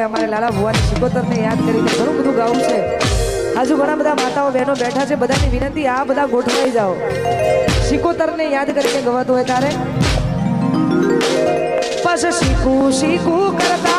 અમારે લાલા ભુવાની સિકોતરને યાદ કરીને ઘણું બધું ગાવું છે. આજુ ઘણા બધા માતાઓ બહેનો બેઠા છે, બધાની વિનંતી આ બધા ગોઠવાઈ જાઓ. સિકોતરને યાદ કરીને ગવાતું હોય તારે. બસ શીખું શીખું કરતા